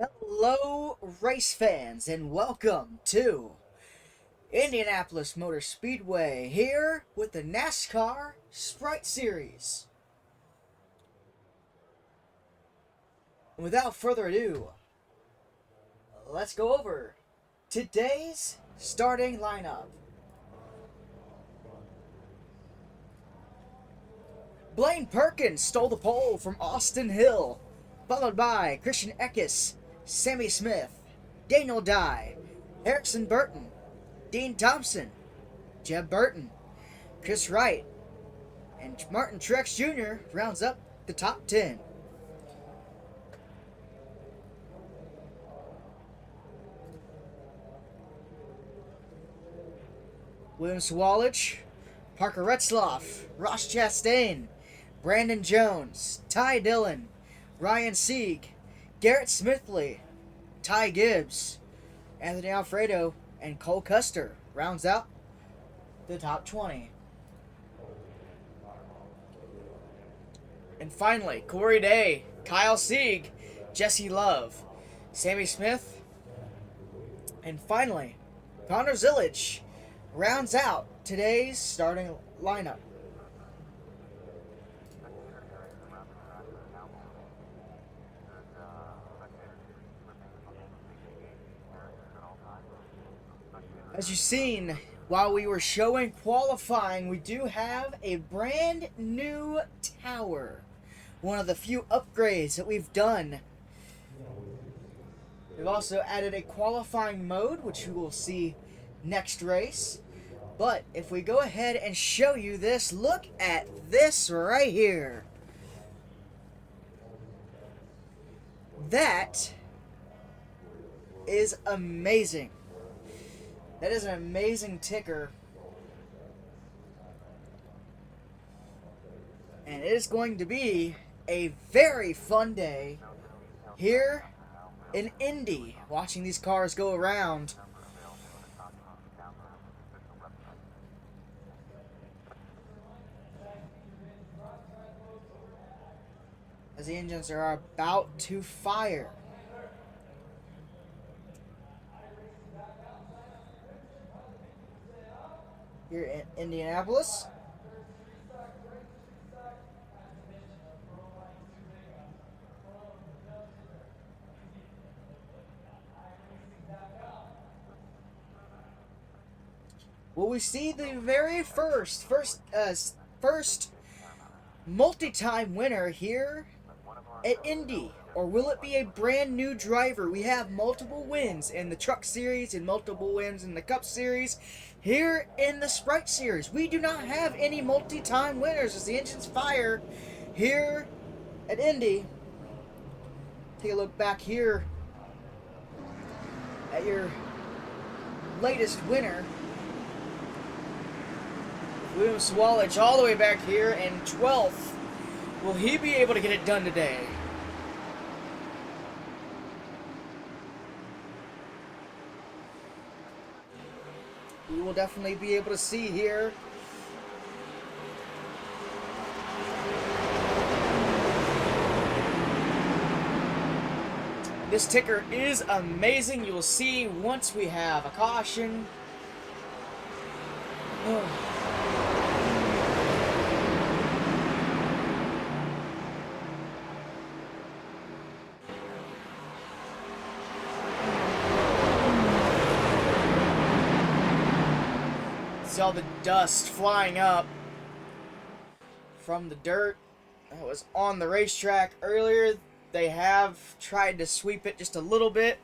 Hello, race fans, and welcome to Indianapolis Motor Speedway here with the NASCAR Sprite Series. And without further ado, let's go over today's starting lineup. Blaine Perkins stole the pole from Austin Hill, followed by Christian Eckes, Sammy Smith, Daniel Dye, Erickson Burton, Dean Thompson, Jeb Burton, Chris Wright, and Martin Truex Jr. rounds up the top 10. William Sawalich, Parker Retzloff, Ross Chastain, Brandon Jones, Ty Dillon, Ryan Sieg, Garrett Smithley, Ty Gibbs, Anthony Alfredo, and Cole Custer rounds out the top 20. And finally, Corey Day, Kyle Sieg, Jesse Love, Sammy Smith, and finally, Connor Zillage rounds out today's starting lineup. As you've seen, while we were showing qualifying, we do have a brand new tower. One of the few upgrades that we've done. We've also added a qualifying mode, which you will see next race. But if we go ahead and show you this, look at this right here. That is amazing. That is an amazing ticker. And it is going to be a very fun day here in Indy, watching these cars go around. As the engines are about to fire. Here in Indianapolis. Will we see the very first multi-time winner here at Indy? Or will it be a brand new driver? We have multiple wins in the Truck Series and multiple wins in the Cup Series. Here in the Sprite Series, we do not have any multi-time winners as the engines fire here at Indy. Take a look back here at your latest winner. William Sawalich all the way back here in 12th. Will he be able to get it done today? We will definitely be able to see here. This ticker is amazing. You will see once we have a caution. See all the dust flying up from the dirt that was on the racetrack earlier. They have tried to sweep it just a little bit.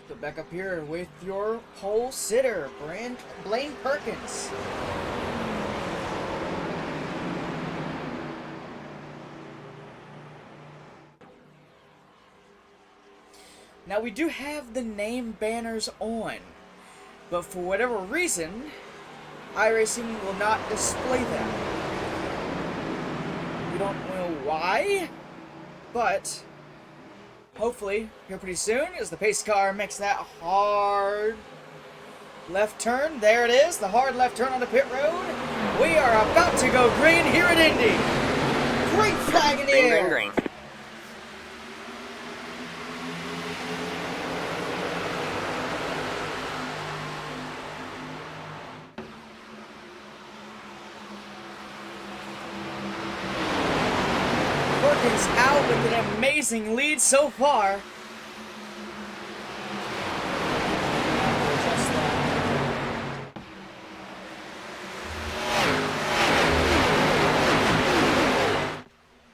Go back up here with your pole sitter, Blaine Perkins. Now we do have the name banners on, but for whatever reason, iRacing will not display them. We don't know why, but hopefully here pretty soon as the pace car makes that hard left turn. There it is, the hard left turn on the pit road. We are about to go green here at Indy. Green flag in the air. Green. Perkins out with an amazing lead so far.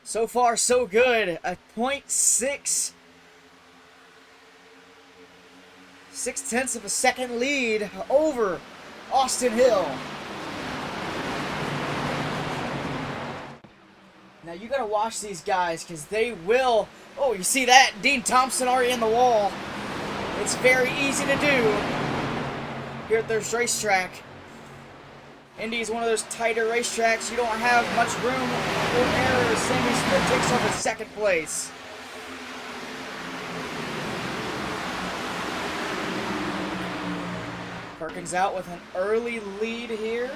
So far, so good. A 0.6 6/10 of a second lead over Austin Hill. Now you gotta watch these guys because they will. Oh, you see that? Dean Thompson already in the wall. It's very easy to do here at this racetrack. Indy is one of those tighter racetracks. You don't have much room for error. Sammy Smith takes over second place. Perkins out with an early lead here.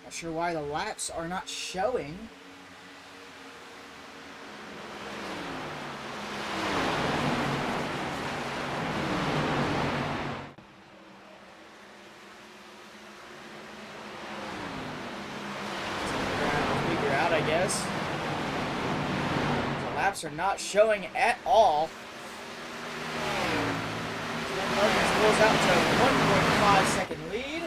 Not sure why the laps are not showing. Figure out, I guess. The laps are not showing at all. Perkins pulls out to a 1.5 second lead.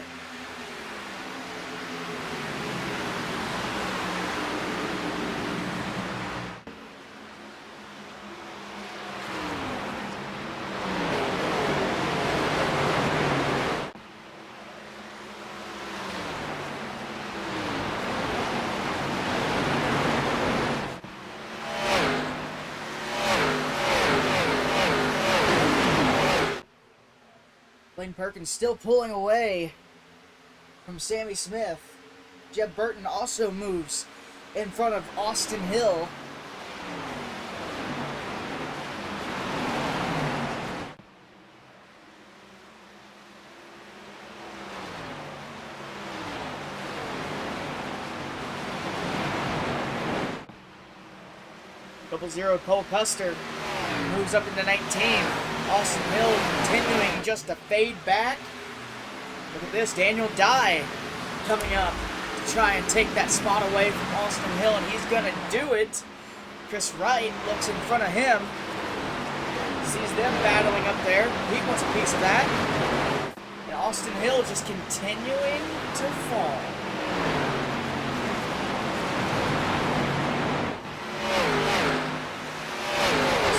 Blaine Perkins still pulling away from Sammy Smith. Jeb Burton also moves in front of Austin Hill. Double zero Cole Custer moves up into 19th. Austin Hill continuing just to fade back. Look at this, Daniel Dye coming up to try and take that spot away from Austin Hill, and he's gonna do it. Chris Wright looks in front of him, sees them battling up there. He wants a piece of that. And Austin Hill just continuing to fall.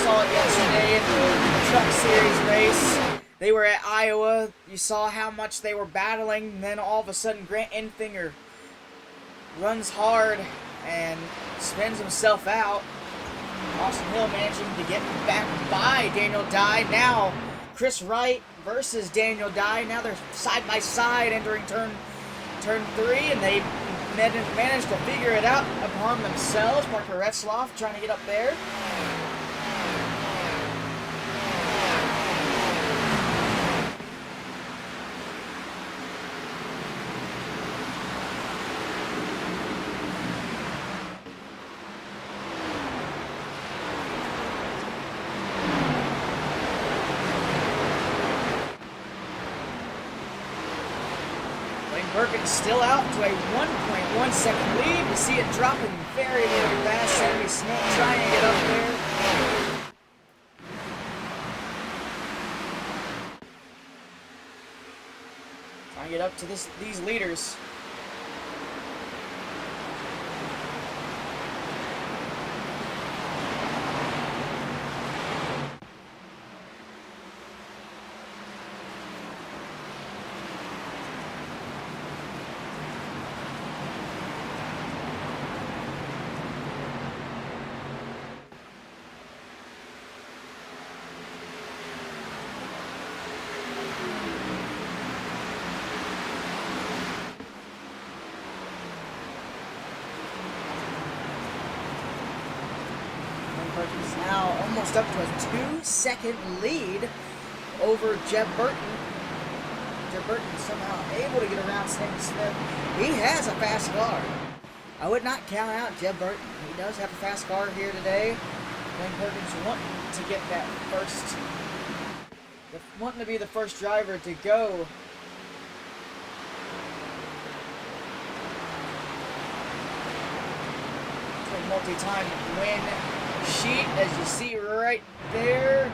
Saw it yesterday in the Truck Series race. They were at Iowa. You saw how much they were battling, and then all of a sudden Grant Enfinger runs hard and spins himself out. Austin Hill managing to get back by Daniel Dye. Now Chris Wright versus Daniel Dye. Now they're side by side entering turn 3, and they managed to figure it out upon themselves. Parker Retzloff trying to get up there. Perkins still out to a 1.1 second lead. You see it dropping very, very fast. Sammy Smith trying to get up there. Trying to get up to these leaders. bounced up to a 2-second lead over Jeb Burton. Jeb Burton somehow able to get around Sam Smith. He has a fast car. I would not count out Jeb Burton. He does have a fast car here today. Blaine Perkins wanting to get that first, wanting to be the first driver to go. Multi-time win sheet, as you see right there.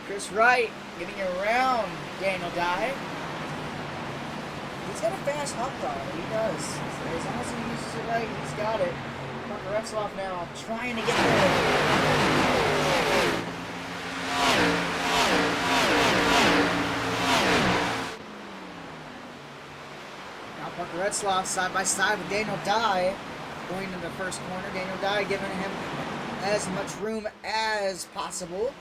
Chris Wright getting around Daniel Dye. He's got a fast hot car. He does. As long as he uses it right, he's got it. Parker Retzloff now trying to get there. Now Parker Retzloff side by side with Daniel Dye. Going into the first corner, Daniel Dye giving him as much room as possible.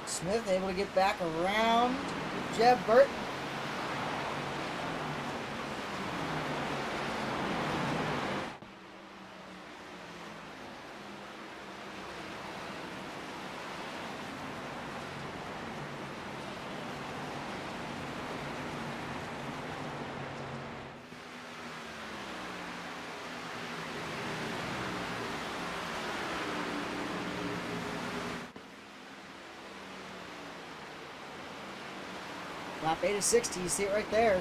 Smith able to get back around Jeb Burton. Lap 8 of 60, you see it right there.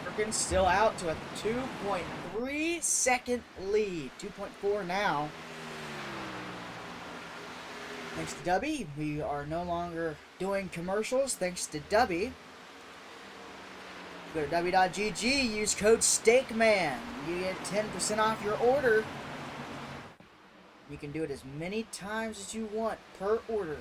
Perkins still out to a 2.3 second lead. 2.4 now. Thanks to Dubby, we are no longer doing commercials. Thanks to Dubby. Go to w.gg, use code STEAKMAN. You get 10% off your order. You can do it as many times as you want per order.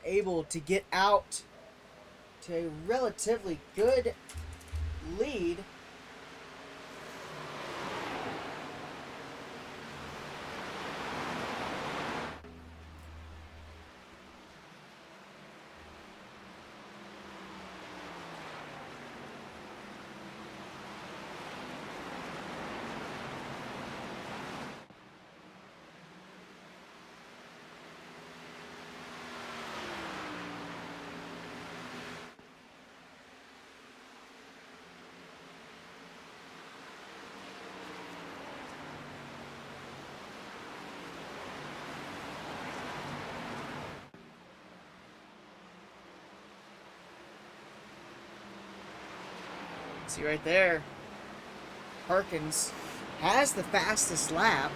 Able to get out to a relatively good lead. See right there, Perkins has the fastest lap.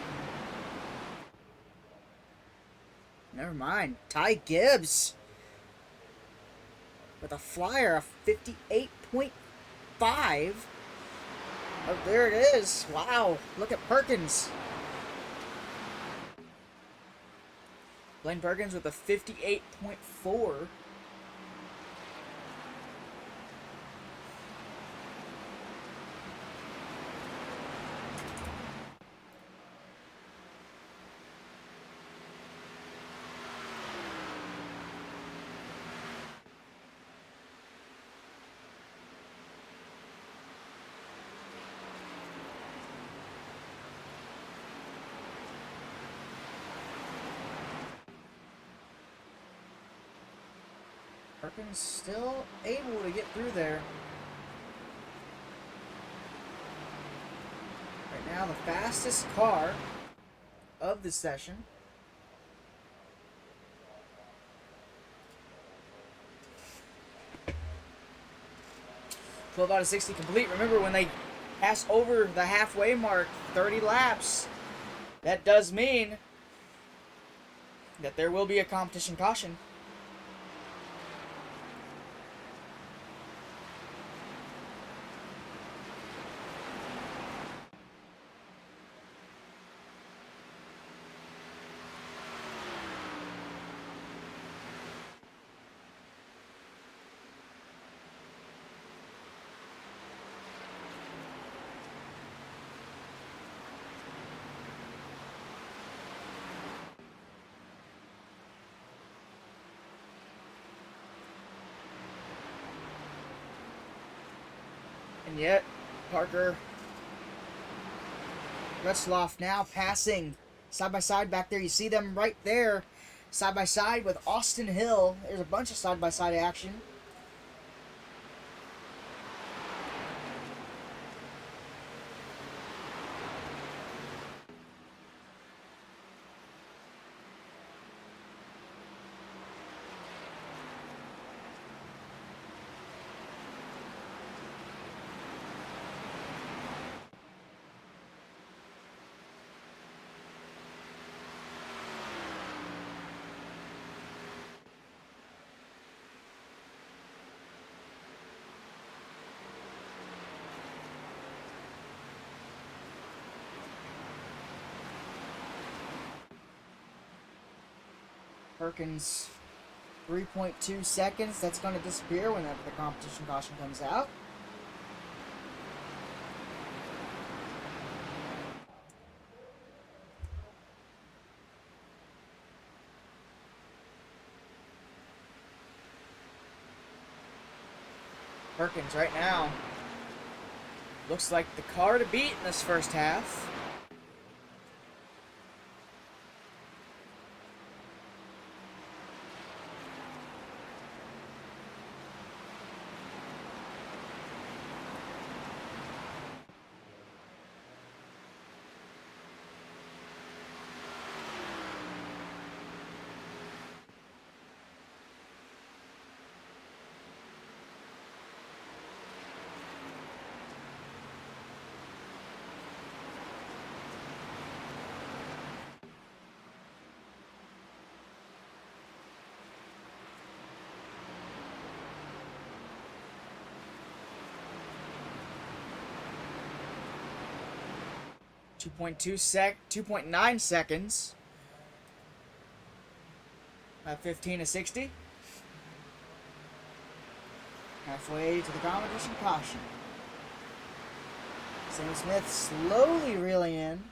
Never mind, Ty Gibbs with a flyer of 58.5. Oh, there it is. Wow, look at Perkins. Blaine Perkins with a 58.4. Perkins still able to get through there. Right now, the fastest car of the session. "12 out of 60 complete." Remember, when they pass over the halfway mark, 30 laps, that does mean that there will be a competition caution. And yet, Parker Retzloff now passing side by side back there. You see them right there, side by side with Austin Hill. There's a bunch of side by side action. Perkins, 3.2 seconds. That's going to disappear whenever the competition caution comes out. Perkins right now looks like the car to beat in this first half. Two point nine seconds. 15 to 60. Halfway to the competition caution. Sam Smith slowly reeling in.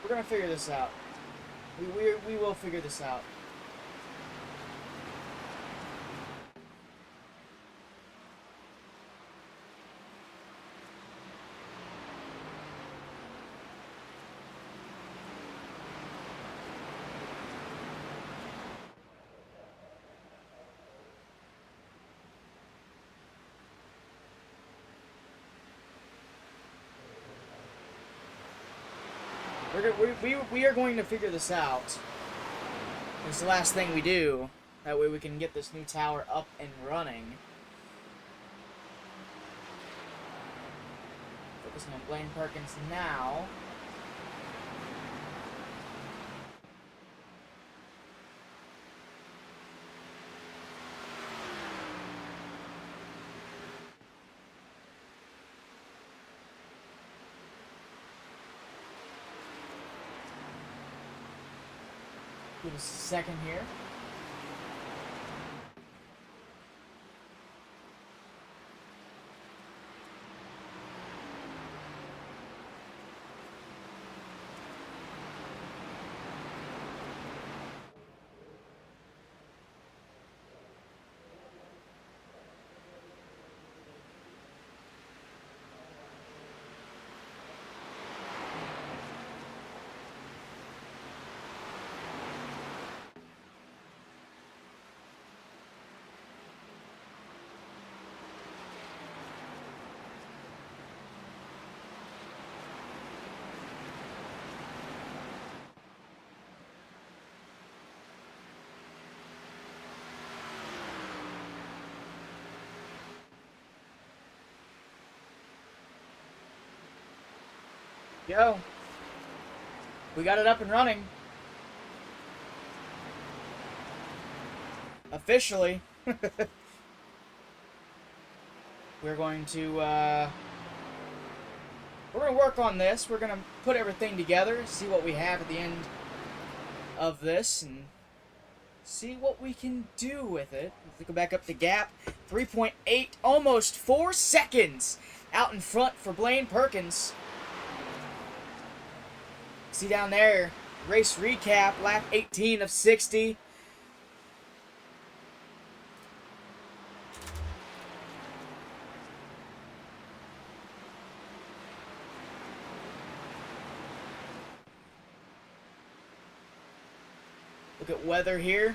We're gonna figure this out. We will figure this out. We are going to figure this out. It's the last thing we do. That way we can get this new tower up and running. Focusing on Blaine Perkins now. Give us a second here. Go. We got it up and running. Officially. We're going to work on this. We're gonna put everything together, see what we have at the end of this, and see what we can do with it. Let's go back up the gap. 3.8, almost 4 seconds out in front for Blaine Perkins. See down there, race recap, lap 18 of 60. Look at weather here.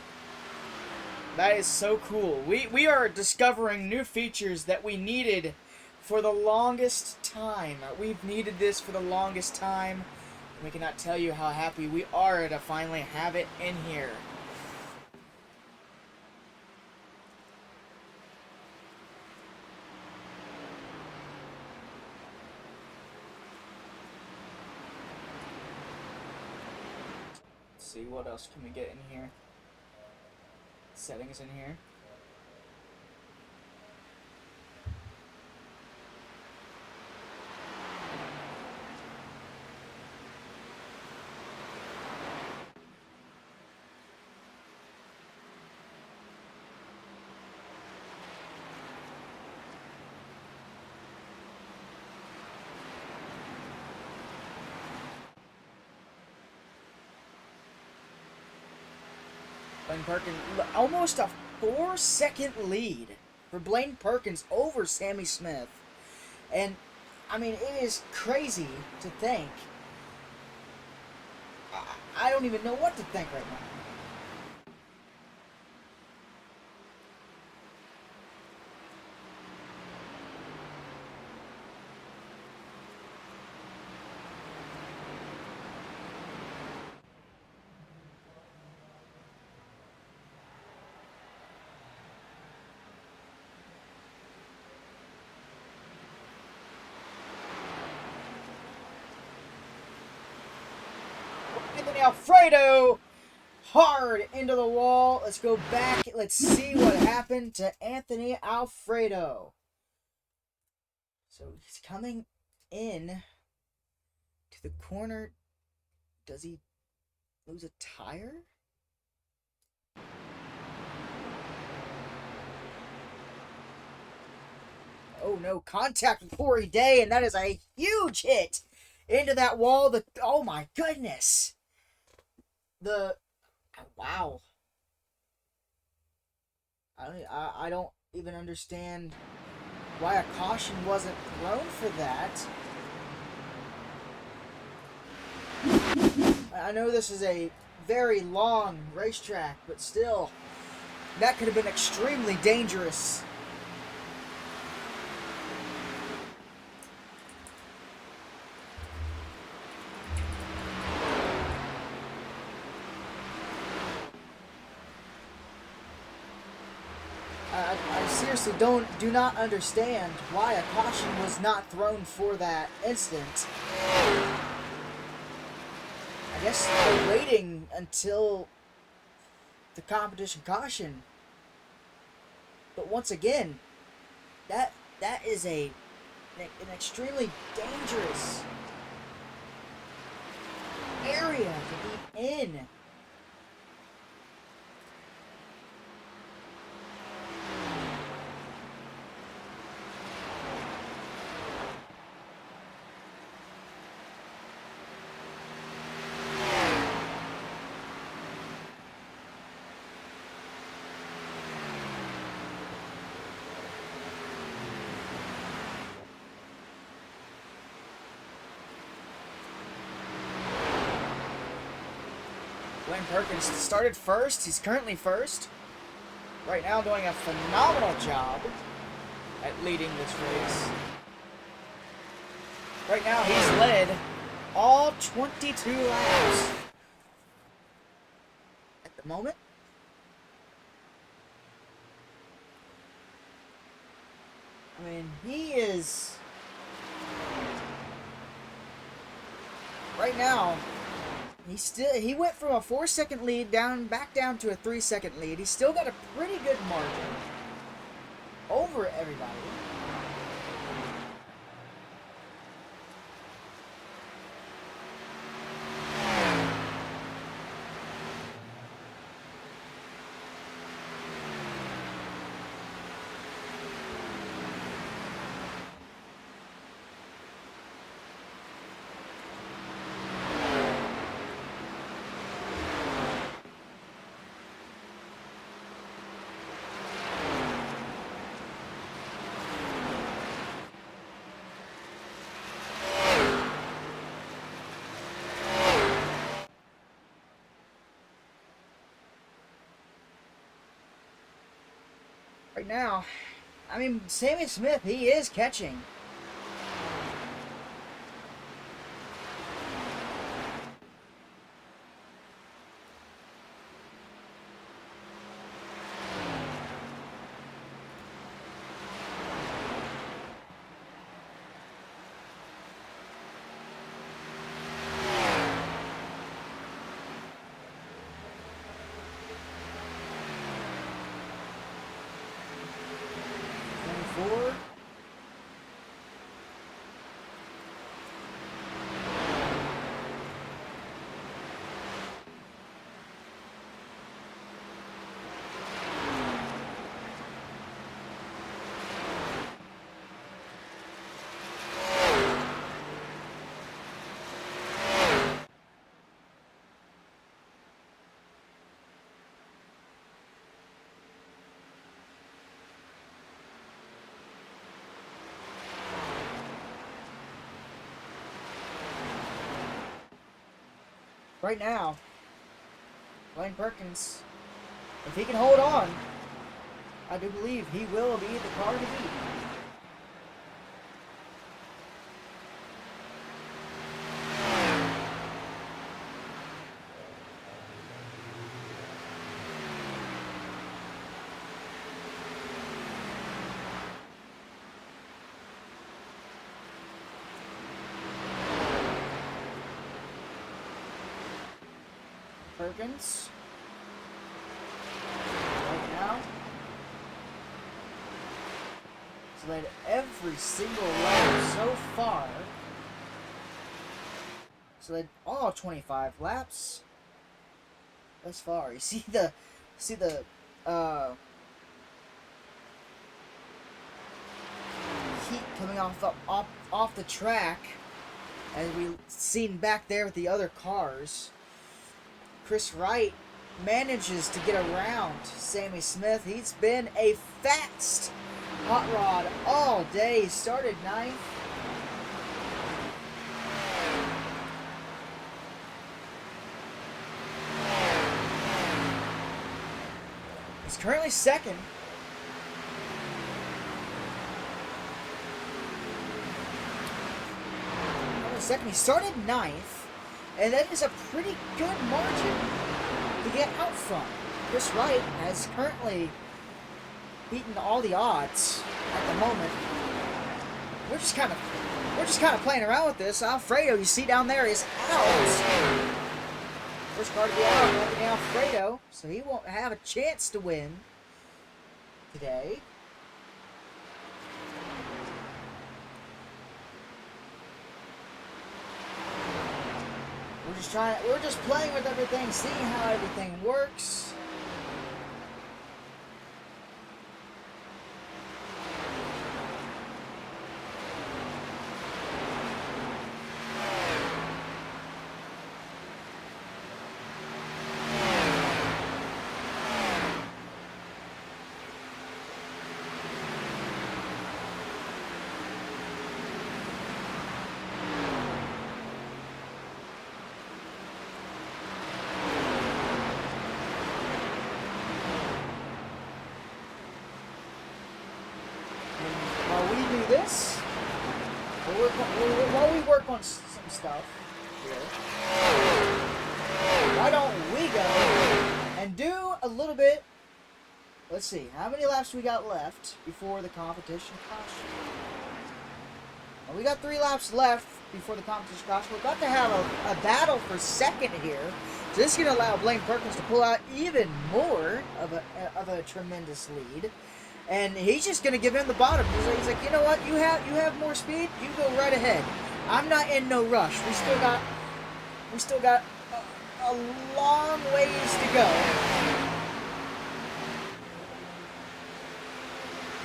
That is so cool. We are discovering new features that we needed for the longest time. We've needed this for the longest time. We cannot tell you how happy we are to finally have it in here. Let's see, what else can we get in here? Settings in here. Blaine Perkins, almost a 4-second lead for Blaine Perkins over Sammy Smith. And, I mean, it is crazy to think. I don't even know what to think right now. Anthony Alfredo hard into the wall. Let's go back. Let's see what happened to Anthony Alfredo. So he's coming in to the corner. Does he lose a tire? Oh no, contact with Corey Day, and that is a huge hit into that wall. Oh my goodness. Wow. I don't even understand why a caution wasn't thrown for that. I know this is a very long racetrack, but still, that could have been extremely dangerous. I seriously do not understand why a caution was not thrown for that instant. I guess they're waiting until the competition caution. But once again, that is an extremely dangerous area to be in. Blaine Perkins started first. He's currently first. Right now doing a phenomenal job at leading this race. Right now he's led all 22 laps at the moment. I mean, he is right now, he went from a 4-second lead back down to a 3-second lead. He's still got a pretty good margin over everybody. Right now, I mean, Sammy Smith, he is catching. Four. Right now, Blaine Perkins, if he can hold on, I do believe he will be the car to beat. Perkins. Right now. He's led every single lap so far. He's led all 25 laps thus far. You see the heat coming off the track, as we've seen back there with the other cars. Chris Wright manages to get around Sammy Smith. He's been a fast hot rod all day. He started 9th. He's currently 2nd. He started 9th. And that is a pretty good margin to get out from. Chris Wright has currently beaten all the odds at the moment. We're just kind of playing around with this. Alfredo, you see down there, is out. First car to be out will be Alfredo, so he won't have a chance to win today. We're just playing with everything, seeing how everything works. This while we work on some stuff here, why don't we go and do a little bit? Let's see, how many laps we got left before the competition caution? We got 3 laps left before the competition caution. We're about to have a battle for second here. So this is going to allow Blaine Perkins to pull out even more of a tremendous lead. And he's just going to give him the bottom. He's like, you know what? You have more speed. You go right ahead. I'm not in no rush. We still got a long ways to go.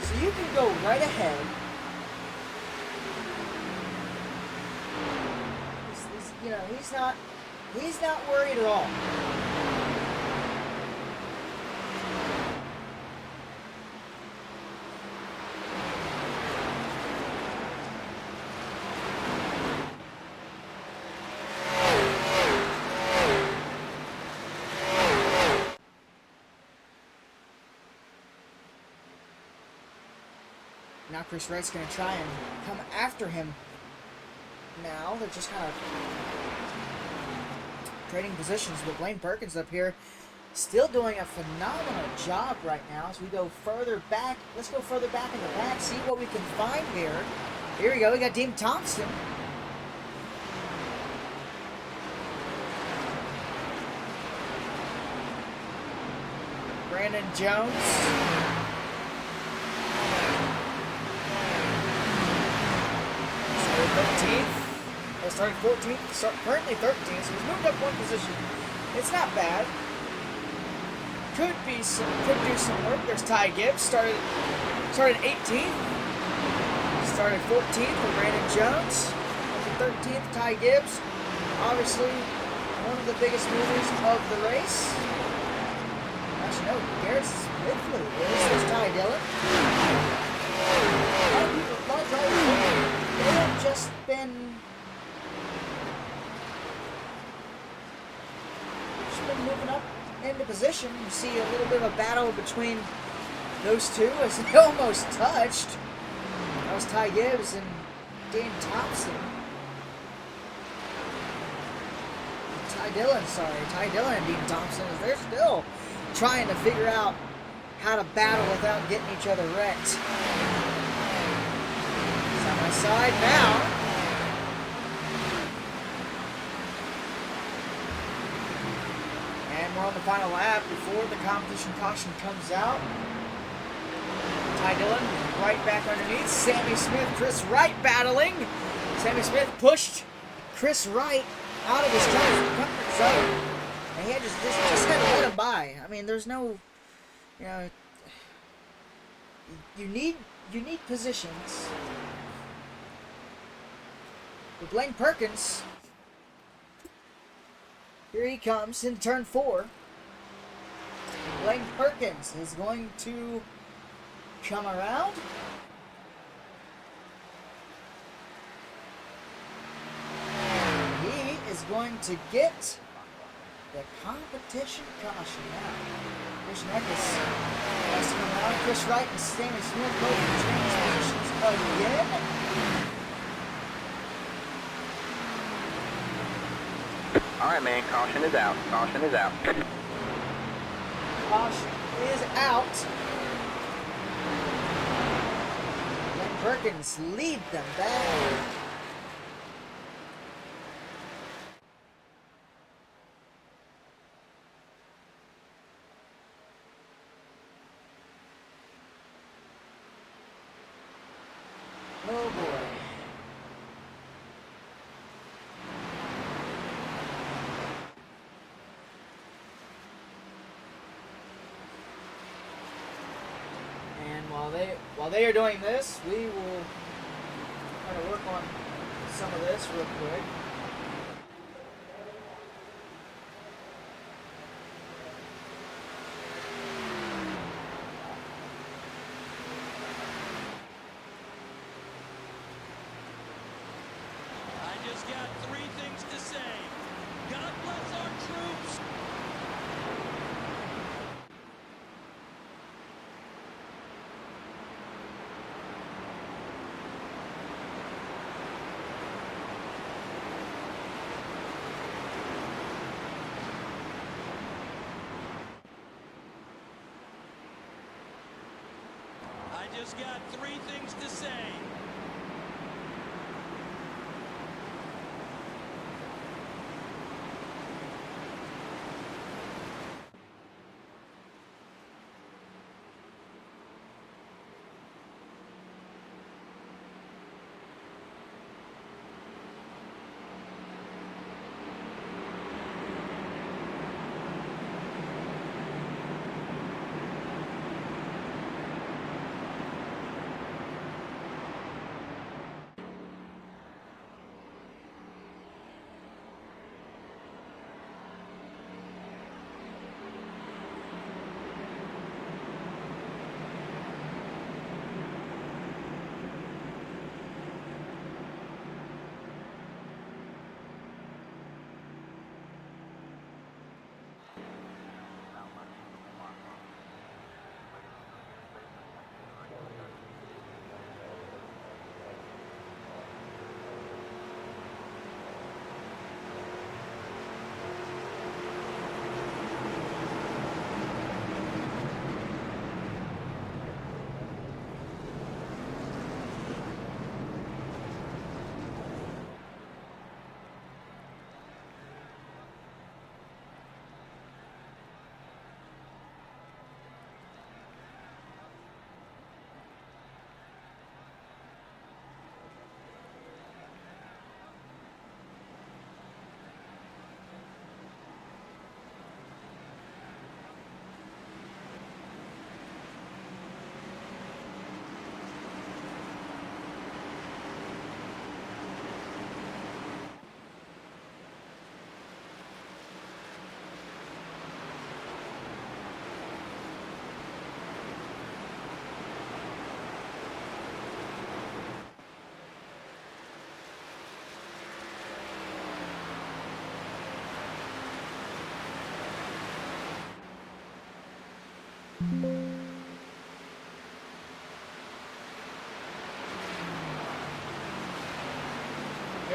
So you can go right ahead. You know, he's not worried at all. Now Chris Wright's going to try and come after him. Now they're just kind of trading positions with Blaine Perkins up here. Still doing a phenomenal job right now as we go further back. Let's go further back in the back, see what we can find here. Here we go. We got Dean Thompson. Brandon Jones. Started 14th, currently 13th, so he's moved up 1 position. It's not bad. Could do some work. There's Ty Gibbs, started 18th. Started 14th for Brandon Jones. Up to 13th, Ty Gibbs. Obviously, one of the biggest movers of the race. Actually, no, Garrett Smithley is. There's Ty Dillon. A lot of drivers, they have just been moving up into position. You see a little bit of a battle between those two as they almost touched. That was Ty Gibbs and Dean Thompson. Ty Dillon and Dean Thompson, as they're still trying to figure out how to battle without getting each other wrecked. Side by side now. We're on the final lap before the competition caution comes out. Ty Dillon right back underneath. Sammy Smith, Chris Wright battling. Sammy Smith pushed Chris Wright out of his comfort zone. And he had just had to let him by. I mean, there's no, you know, you need positions. With Blaine Perkins, here he comes in turn 4. Blaine Perkins is going to come around. He is going to get the competition caution now. Chris Neckes has to come around. Chris Wright and Sammy Smith both change positions again. All right, man. Caution is out. Caution is out. Caution is out. Blaine Perkins lead them back. Oh boy. While they are doing this, we will try to work on some of this real quick. I just got 3 things to say. God bless our troops. I just got 3 things to say. There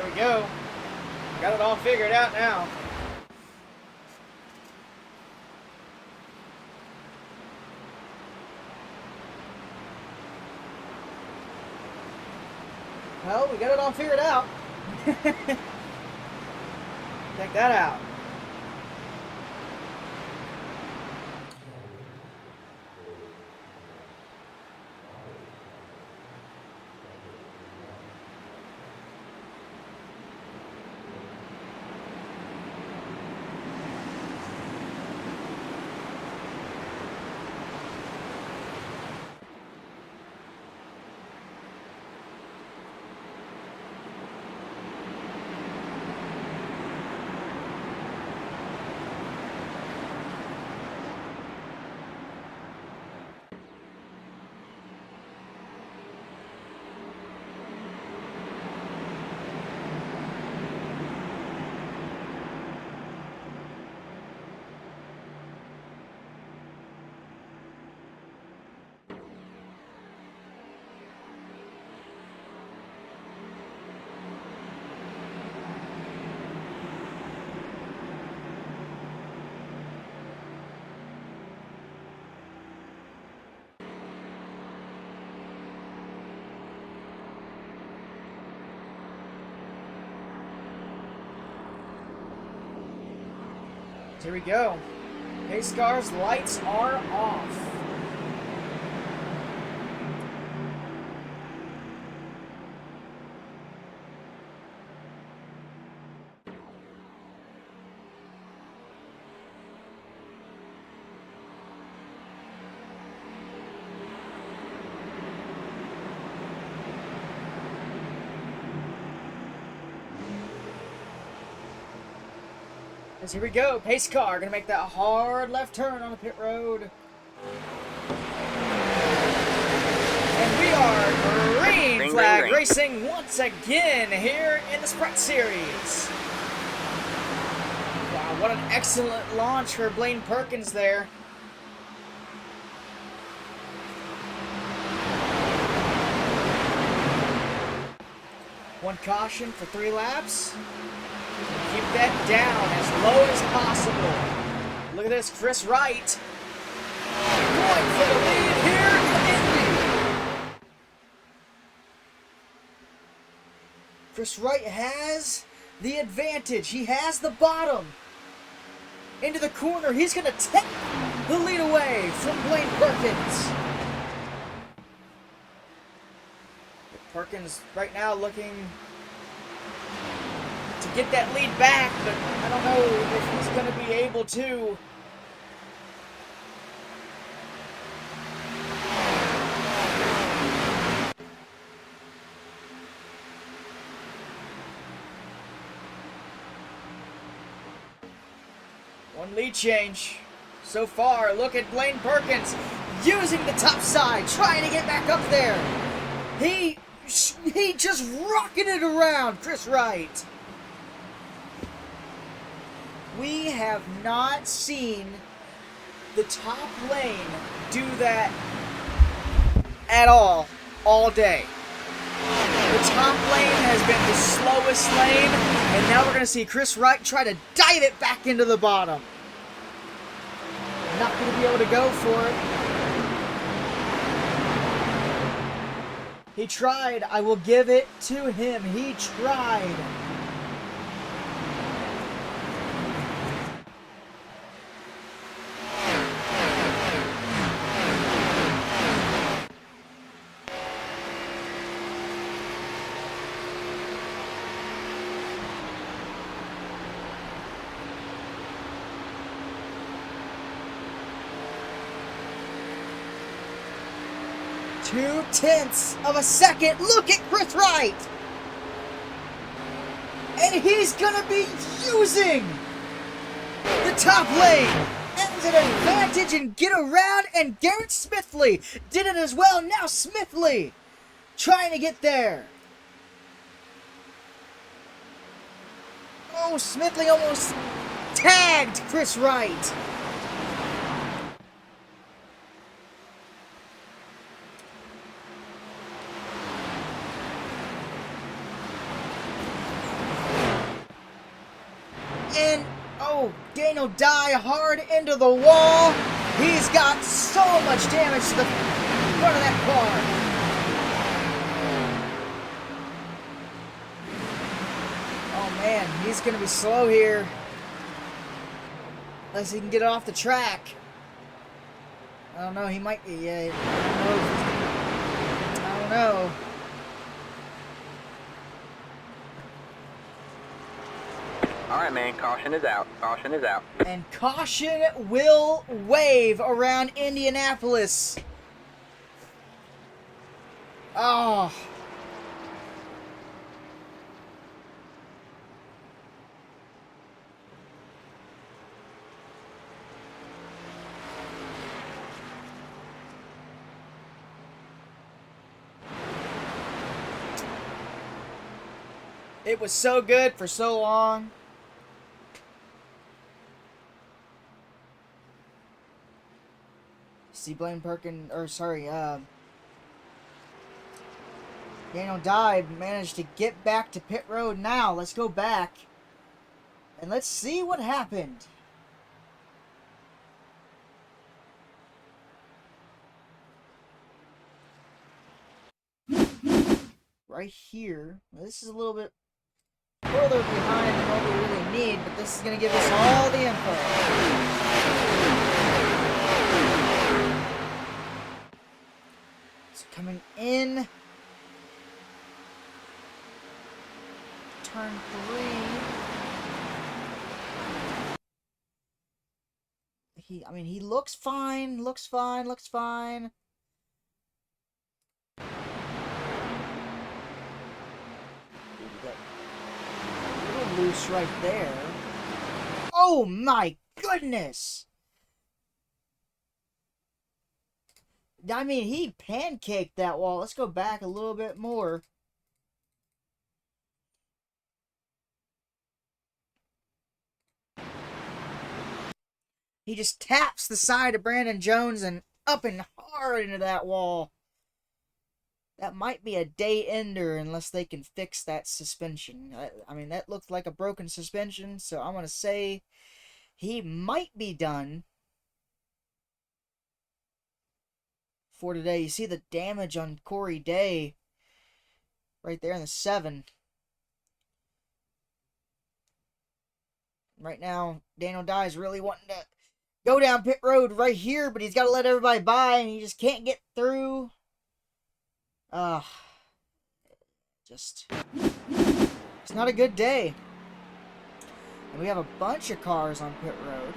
we go. Got it all figured out now. Well, we got it all figured out. Check that out. Here we go. Pace car's lights are off. As here we go, pace car gonna make that hard left turn on the pit road. And we are green flag racing once again here in the Sprint Series. Wow, what an excellent launch for Blaine Perkins there. One caution for 3 laps. Keep that down as low as possible. Look at this, Chris Wright going for the lead here in Indy. Chris Wright has the advantage. He has the bottom. Into the corner, he's going to take the lead away from Blaine Perkins. Perkins right now looking to get that lead back, but I don't know if he's going to be able to. One lead change so far. Look at Blaine Perkins using the top side, trying to get back up there. He just rocketed around Chris Wright. We have not seen the top lane do that at all day. The top lane has been the slowest lane, and now we're going to see Chris Wright try to dive it back into the bottom. Not going to be able to go for it. He tried. I will give it to him. He tried. .2 of a second. Look at Chris Wright. And he's going to be using the top lane as an advantage and get around. And Garrett Smithley did it as well. Now Smithley trying to get there. Oh, Smithley almost tagged Chris Wright. And, oh, Daniel Dye hard into the wall. He's got so much damage to the front of that car. Oh man, he's going to be slow here. Unless he can get it off the track. I don't know, he might be. Yeah, I don't know. Alright, man, caution is out. Caution is out. And caution will wave around Indianapolis. Oh. It was so good for so long. See Blaine Perkins, or sorry, Daniel Dye managed to get back to pit road now. Let's go back and let's see what happened. Right here. This is a little bit further behind than what we really need, but this is going to give us all the info. It's coming in. Turn 3. He looks fine, looks fine. A little loose right there. Oh my goodness! I mean, he pancaked that wall. Let's go back a little bit more. He just taps the side of Brandon Jones and up and hard into that wall. That might be a day ender unless they can fix that suspension. I mean, that looked like a broken suspension, so I'm going to say he might be done for today. You see the damage on Corey Day right there in the 7. Right now, Daniel Dye is really wanting to go down pit road right here, but he's got to let everybody by, and he just can't get through. It's not a good day. And we have a bunch of cars on pit road.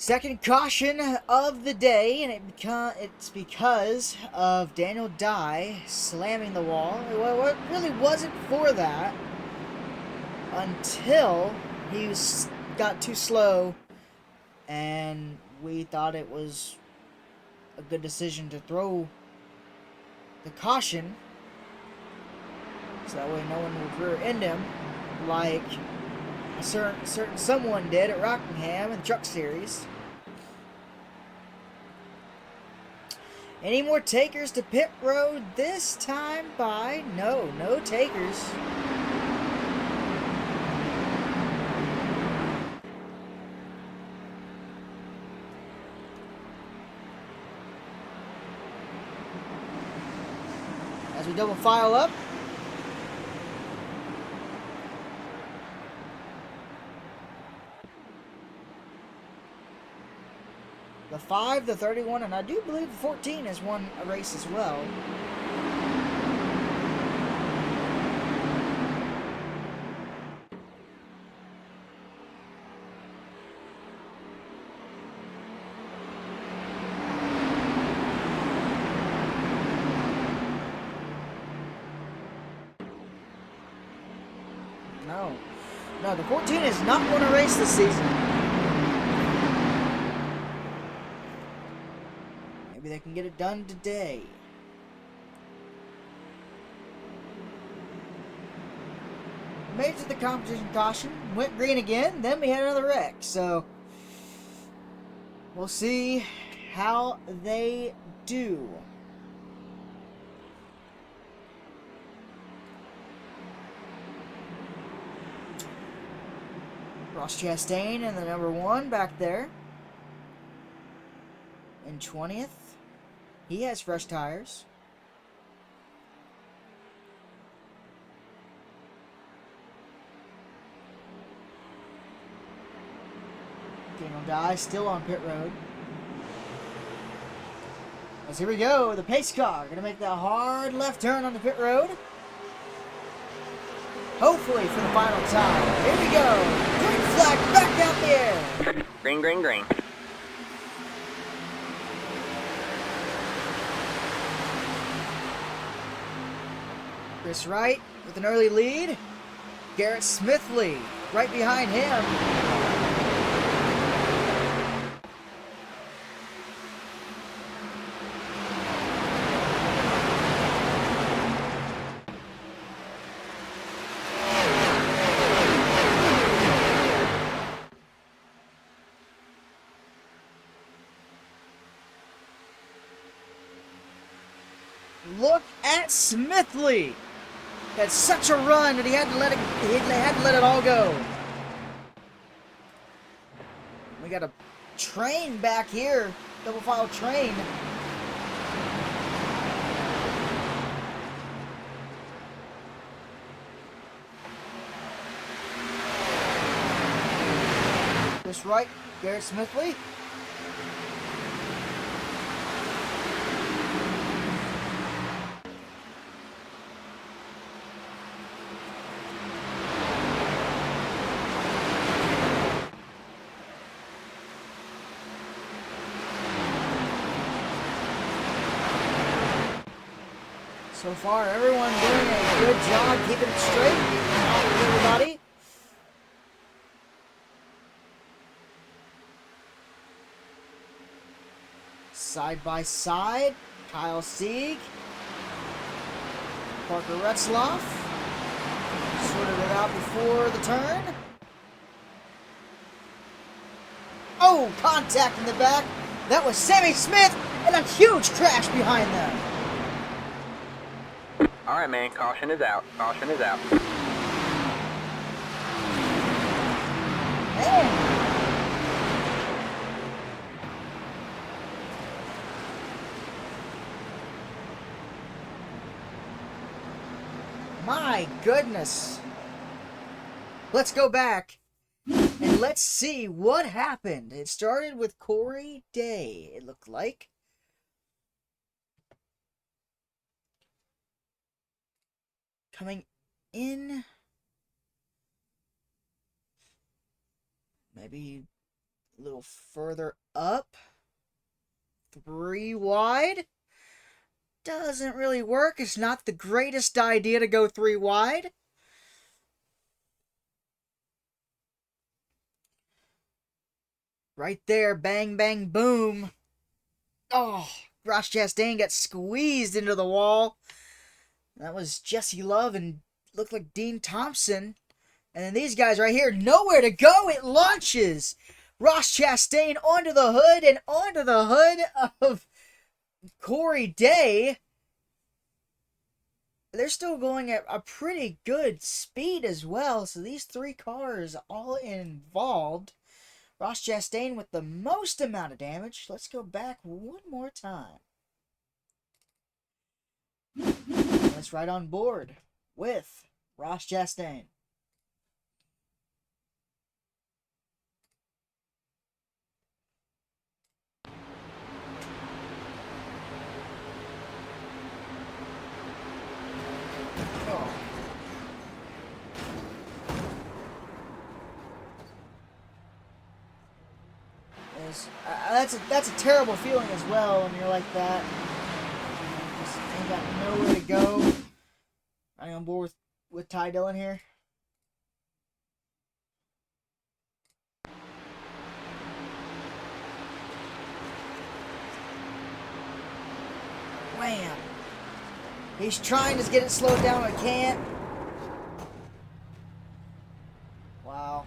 Second caution of the day, and it's because of Daniel Dye slamming the wall. Well, it really wasn't for that until he got too slow, and we thought it was a good decision to throw the caution so that way no one would rear end him like a certain someone did at Rockingham in the Truck Series. Any more takers to pit road this time by? No takers. As we double file up. The 5, the 31, and I do believe the 14 has won a race as well. No. No, the 14 has not won a race this season. Maybe they can get it done today. Made it to the competition caution, went green again, then we had another wreck. So, we'll see how they do. Ross Chastain in the number 1 back there. In 20th. He has fresh tires. Daniel Dye still on pit road. As here we go, the pace car gonna make that hard left turn on the pit road. Hopefully for the final time. Here we go. Green flag back out there. Green, green, green. Chris Wright with an early lead. Garrett Smithley right behind him. Look at Smithley. Had such a run that he had to let it all go. We got a train back here, double file train. Chris Wright, Garrett Smithley. So far, everyone doing a good job keeping it straight, keeping on with everybody. Side by side, Kyle Sieg, Parker Retzloff, sorted it out before the turn. Oh, contact in the back. That was Sammy Smith, and a huge crash behind them. All right, man. Caution is out. Caution is out. Man. My goodness. Let's go back and let's see what happened. It started with Corey Day, it looked like. Coming in, maybe a little further up, 3 wide. Doesn't really work. It's not the greatest idea to go 3 wide. Right there, bang, bang, boom. Oh, Ross Chastain got squeezed into the wall. That was Jesse Love and looked like Dean Thompson. And then these guys right here, nowhere to go. It launches Ross Chastain onto the hood and onto the hood of Corey Day. They're still going at a pretty good speed as well. So these 3 cars all involved. Ross Chastain with the most amount of damage. Let's go back one more time. Let's ride on board with Ross Chastain. Oh. That's a terrible feeling as well when you're like that. Just ain't got nowhere to go. Are you on board with Ty Dillon here? Wham! He's trying to get it slowed down, but can't. Wow.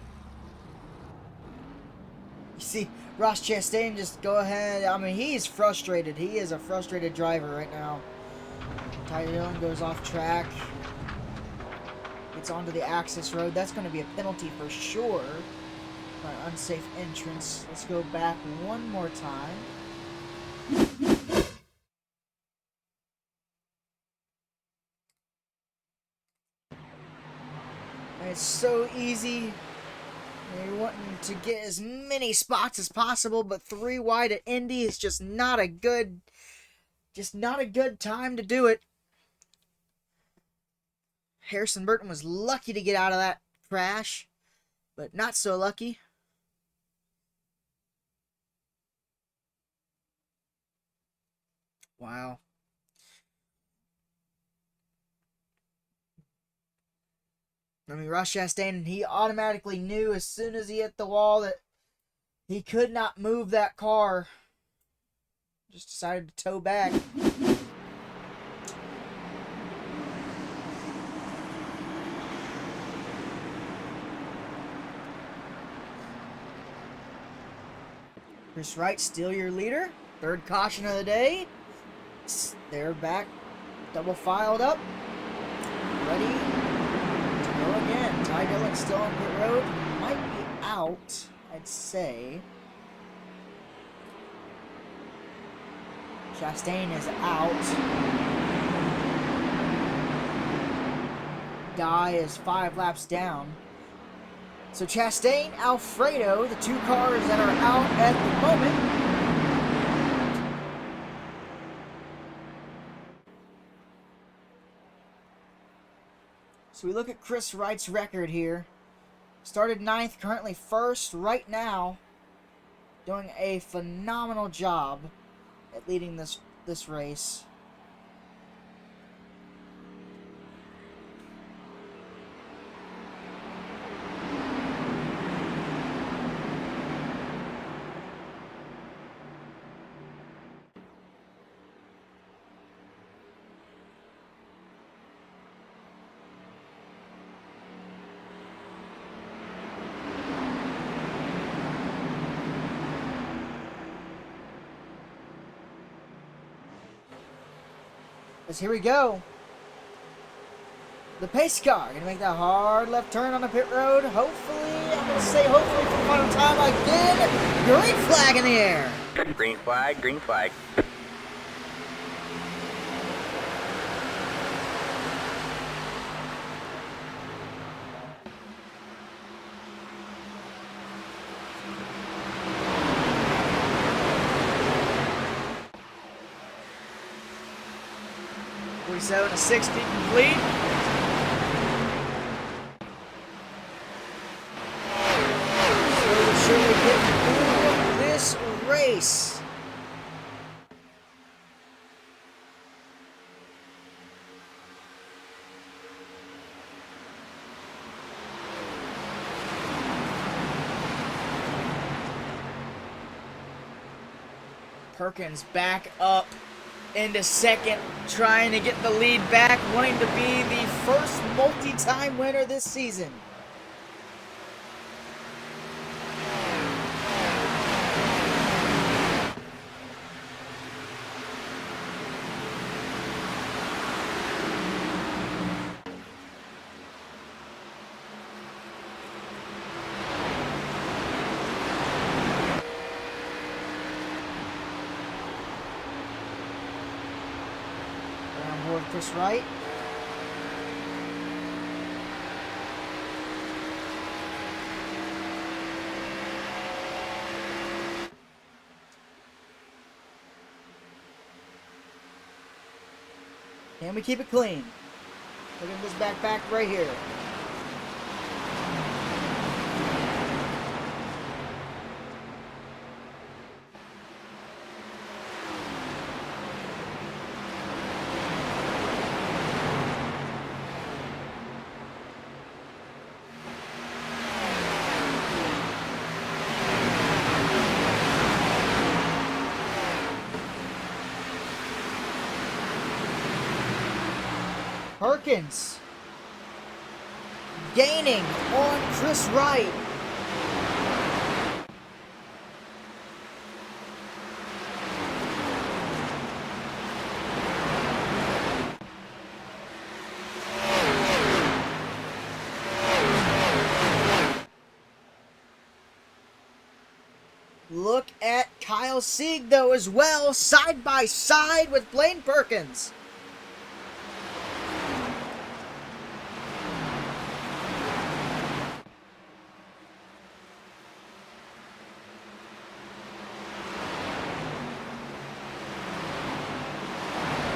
You see, Ross Chastain just go ahead. I mean, he's frustrated. He is a frustrated driver right now. Ty Dillon goes off track. Gets onto the access road. That's going to be a penalty for sure. For an unsafe entrance. Let's go back one more time. And it's so easy. You're wanting to get as many spots as possible, but 3 wide at Indy is just not a good time to do it. Harrison Burton was lucky to get out of that crash, but not so lucky. Wow. I mean, Ross Chastain, he automatically knew as soon as he hit the wall that he could not move that car. Just decided to tow back. Chris Wright, still your leader. 3rd caution of the day. They're back, double filed up, ready to go again. Ty Dillon still on pit road. Might be out, I'd say. Chastain is out. Dye is 5 laps down. So Chastain, Alfredo, the 2 cars that are out at the moment. So we look at Chris Wright's record here. Started 9th, currently 1st right now. Doing a phenomenal job at leading this race. As here we go. The pace car gonna make that hard left turn on the pit road. Hopefully, I'm gonna say hopefully for the final time again. Green flag in the air. Green flag, green flag. To 60 complete. Slowly, surely getting through this race. Perkins back up into 2nd, trying to get the lead back, wanting to be the first multi-time winner this season. Chris Wright. Can we keep it clean? Look at this back right here. Perkins gaining on Chris Wright. Look at Kyle Sieg, though, as well, side by side with Blaine Perkins.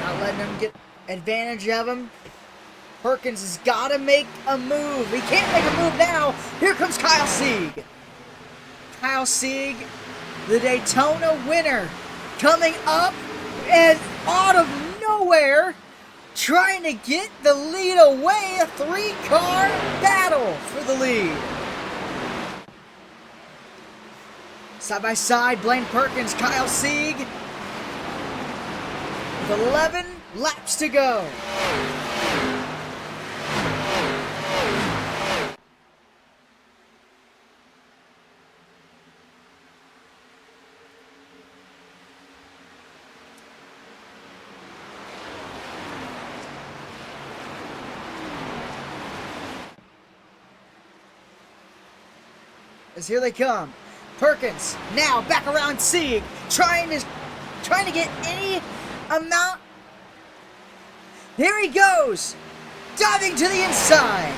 Not letting him get advantage of him. Perkins has got to make a move. He can't make a move now. Here comes Kyle Sieg. Kyle Sieg, the Daytona winner, coming up and out of nowhere, trying to get the lead away. A three-car battle for the lead. Side by side, Blaine Perkins, Kyle Sieg, with 11 laps to go. As here they come. Perkins now back around Sieg, trying to get any amount. Here he goes, diving to the inside.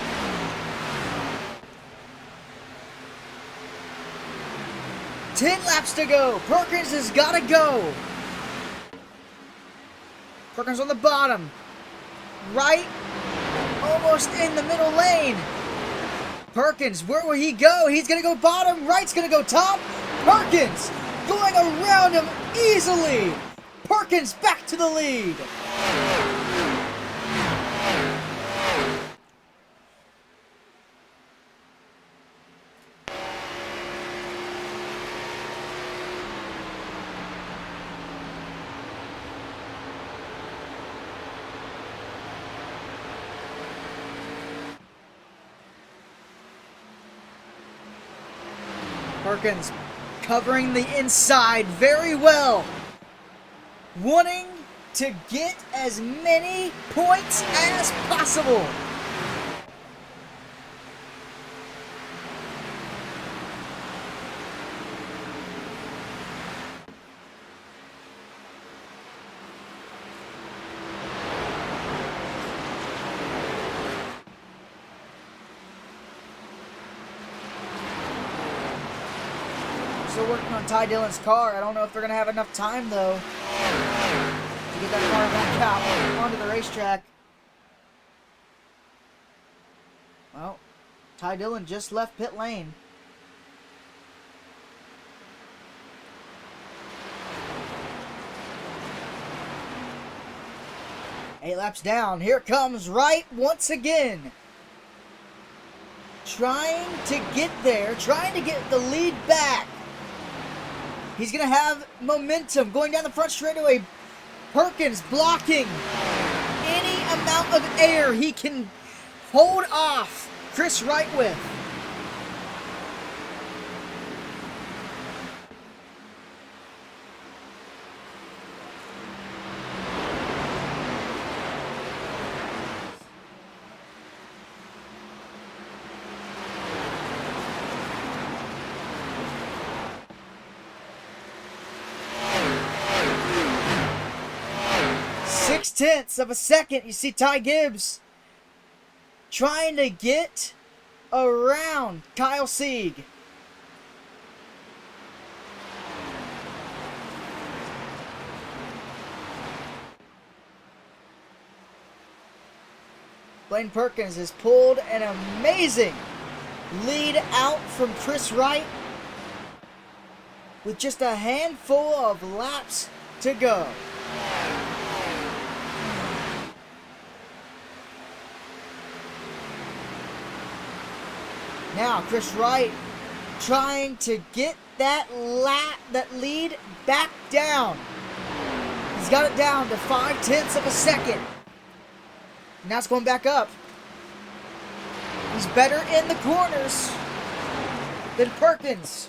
Ten laps to go. Perkins has got to go. Perkins on the bottom, right, almost in the middle lane. Perkins, where will he go? He's going to go bottom. Wright's going to go top. Perkins going around him easily. Perkins back to the lead. Perkins covering the inside very well, wanting to get as many points as possible. Still working on Ty Dillon's car. I don't know if they're going to have enough time, though, to get that car back out onto the racetrack. Well, Ty Dillon just left pit lane. Eight laps down. Here comes Wright once again. Trying to get there. Trying to get the lead back. He's going to have momentum going down the front straightaway. Perkins blocking any amount of air he can hold off Chris Wright with. Six-tenths of a second. You see Ty Gibbs trying to get around Kyle Sieg. Blaine Perkins has pulled an amazing lead out from Chris Wright with just a handful of laps to go. Now Chris Wright trying to get that lead back down. He's got it down to 0.5 of a second. Now it's going back up. He's better in the corners than Perkins.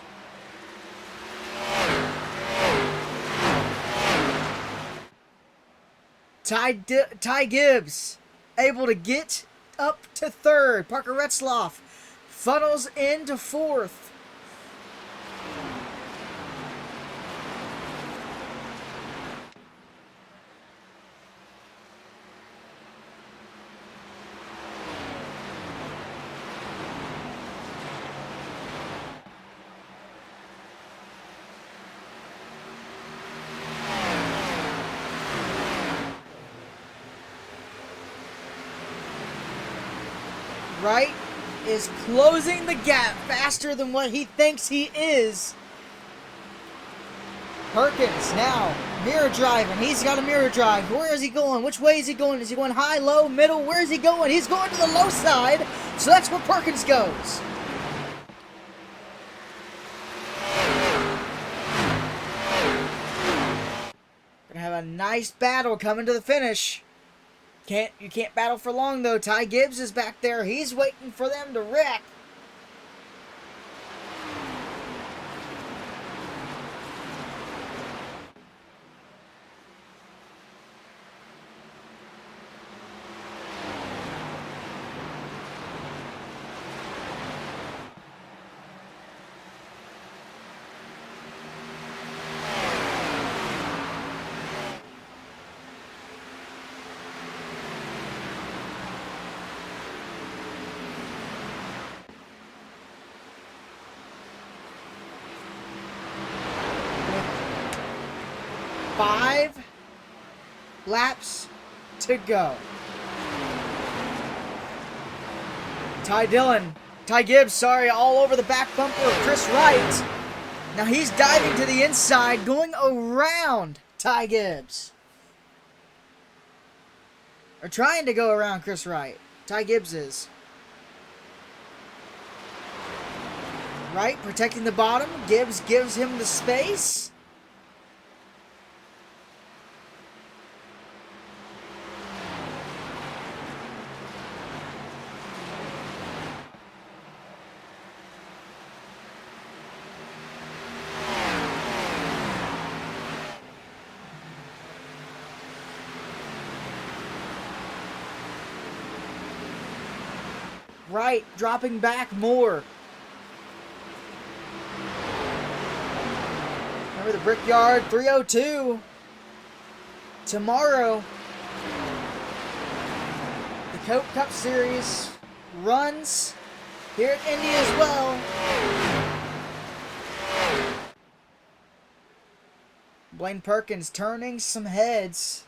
Ty Gibbs able to get up to third. Parker Retzloff funnels into fourth. Wright is closing the gap faster than what he thinks he is. Perkins now mirror driving. He's got a mirror drive. Where is he going? Which way is he going? Is he going high, low, middle? Where is he going? He's going to the low side. So that's where Perkins goes. Gonna have a nice battle coming to the finish. You can't battle for long though. Ty Gibbs is back there. He's waiting for them to wreck. Five laps to go. Ty Gibbs, sorry, all over the back bumper of Chris Wright. Now he's diving to the inside, going around Ty Gibbs. Or trying to go around Chris Wright. Ty Gibbs is. Wright protecting the bottom. Gibbs gives him the space. Wright dropping back more. Remember the Brickyard 302. Tomorrow, the Coke Cup Series runs here at Indy as well. Blaine Perkins turning some heads.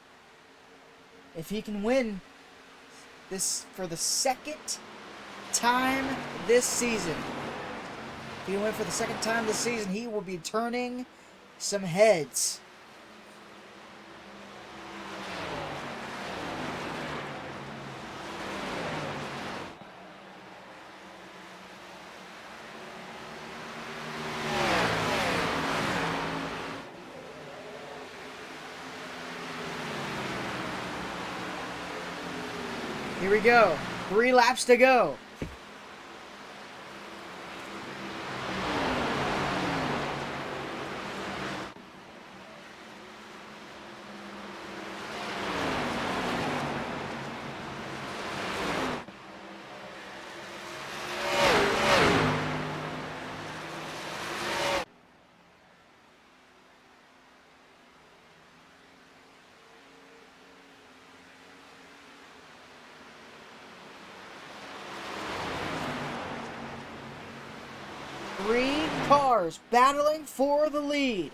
If he can win this for the second time this season. If he win for the second time this season, he will be turning some heads. Here we go. 3 laps to go. Three cars battling for the lead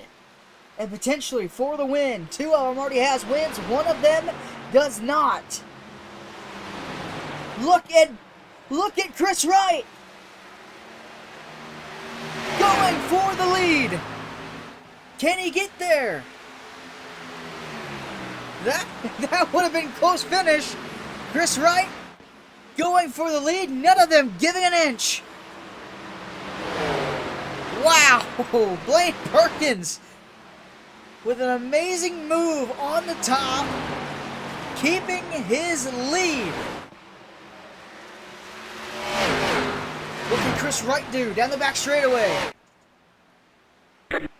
and potentially for the win. 2 of them already has wins. 1 of them does not. Look at Chris Wright going for the lead. Can he get there? That would have been a close finish. Chris Wright going for the lead. None of them giving an inch. Wow, Blaine Perkins with an amazing move on the top. keeping his lead. What can Chris Wright do? Down the back straightaway.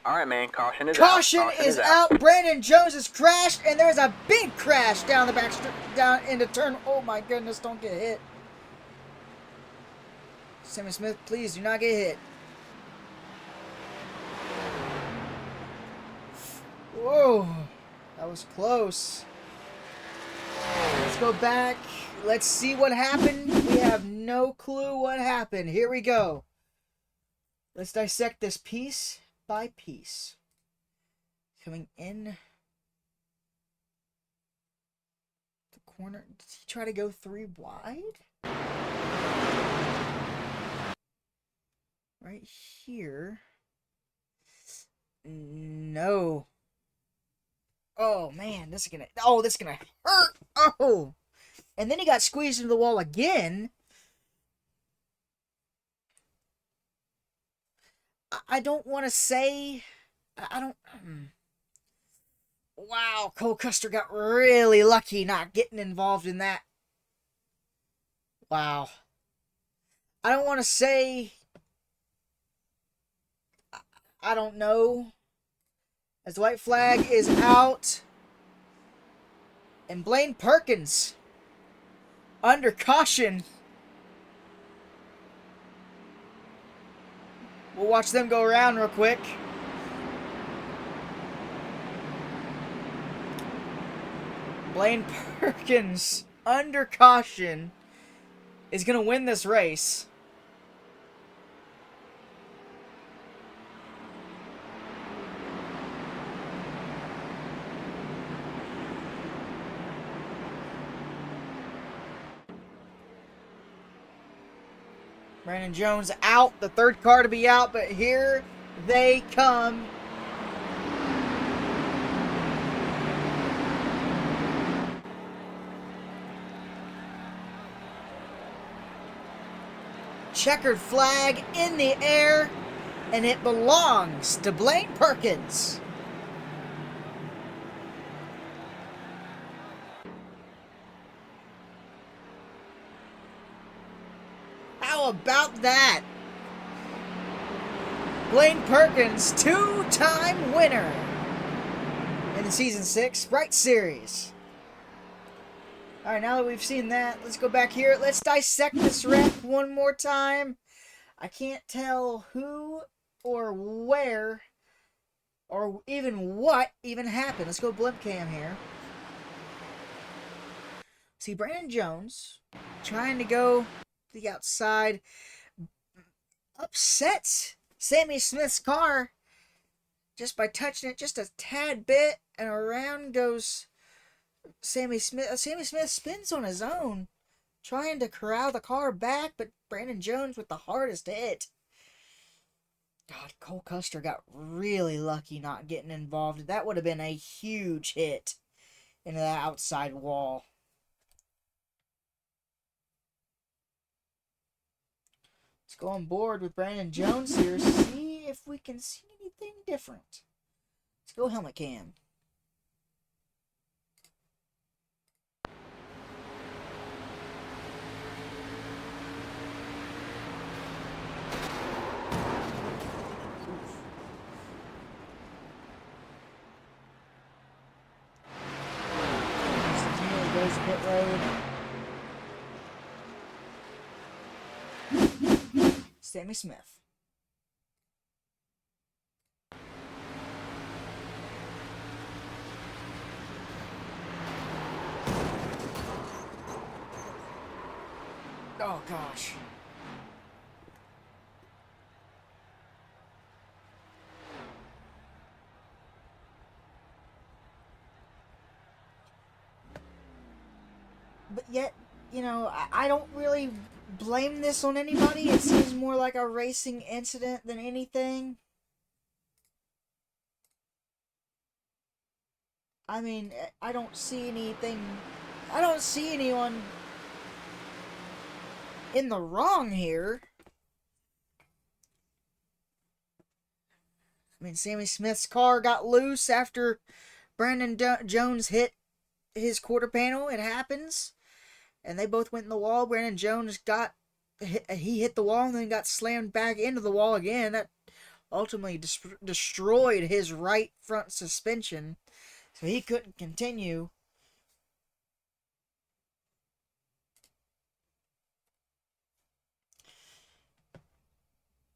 All right, man. Caution is Caution out. is out. Brandon Jones has crashed, and there's a big crash down the back, down into turn. Oh my goodness! Don't get hit. Sammy Smith, please do not get hit. Whoa, that was close. Let's go back. Let's see what happened. We have no clue what happened. Here we go. Let's dissect this piece by piece. Coming in the corner. Did he try to go 3 wide? Right here. No. Oh man, this is gonna hurt. Oh, and then he got squeezed into the wall again. I don't want to say. I don't. Wow, Cole Custer got really lucky not getting involved in that. Wow. I don't want to say. I don't know. As the white flag is out. And Blaine Perkins under caution. We'll watch them go around real quick. Blaine Perkins under caution is going to win this race. Brandon Jones out, the third car to be out, but here they come. Checkered flag in the air, and it belongs to Blaine Perkins. How about that? Blaine Perkins, 2-time winner in the Season 6 Sprite Series. Alright, now that we've seen that, let's go back here. Let's dissect this wreck one more time. I can't tell who or where or even what even happened. Let's go blimp cam here. See, Brandon Jones trying to go to the outside upsets Sammy Smith's car just by touching it just a tad bit, and around goes Sammy Smith. Sammy Smith spins on his own, trying to corral the car back, but Brandon Jones with the hardest hit. God, Cole Custer got really lucky not getting involved. That would have been a huge hit into that outside wall. Let's go on board with Brandon Jones here, see if we can see anything different. Let's go helmet cam. Goes pit road. Sammy Smith. Oh gosh. But yet, you know, I don't really blame this on anybody. It seems more like a racing incident than anything. I mean, I don't see anything. I don't see anyone in the wrong here. I mean, Sammy Smith's car got loose after Brandon Jones hit his quarter panel. It happens. And they both went in the wall. Brandon Jones he hit the wall and then got slammed back into the wall again. That ultimately destroyed his right front suspension. So he couldn't continue.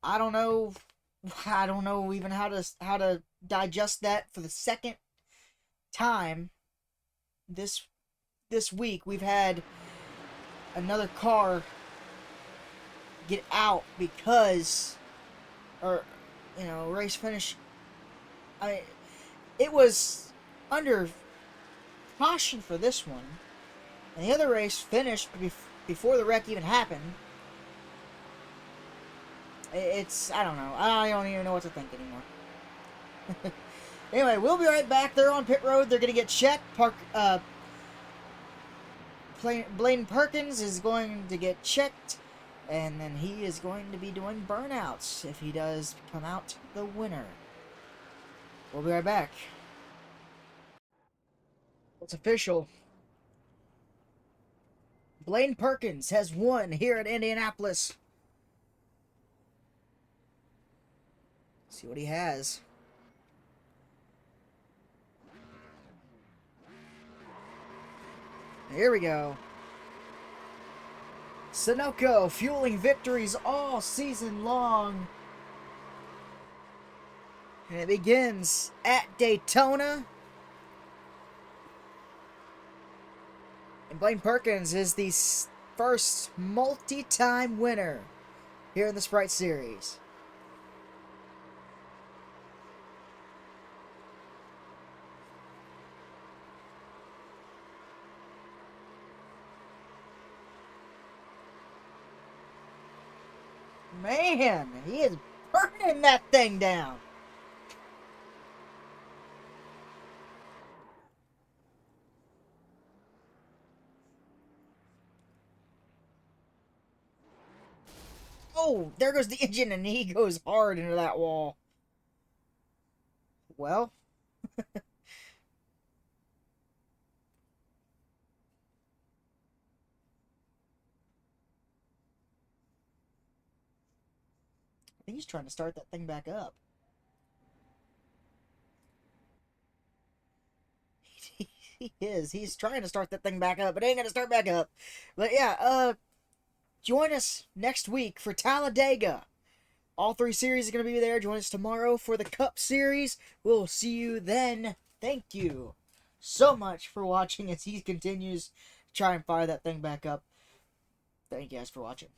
I don't know. I don't know even how to digest that for the second time this week. We've had another car get out because, or race finish. It was under caution for this one, and the other race finished before the wreck even happened. I don't know. I don't even know what to think anymore. Anyway, we'll be right back. They're on pit road. They're going to get checked. Blaine Perkins is going to get checked, and then he is going to be doing burnouts if he does come out the winner. We'll be right back. It's official. Blaine Perkins has won here at Indianapolis. See what he has. Here we go. Sunoco fueling victories all season long. And it begins at Daytona. And Blaine Perkins is the first multi-time winner here in the Sprite Series. Man, he is burning that thing down. Oh, there goes the engine, and he goes hard into that wall. Well, I think he's trying to start that thing back up. He is. He's trying to start that thing back up, but it ain't gonna start back up. But yeah, join us next week for Talladega. All three series are gonna be there. Join us tomorrow for the Cup Series. We'll see you then. Thank you so much for watching as he continues to try and fire that thing back up. Thank you guys for watching.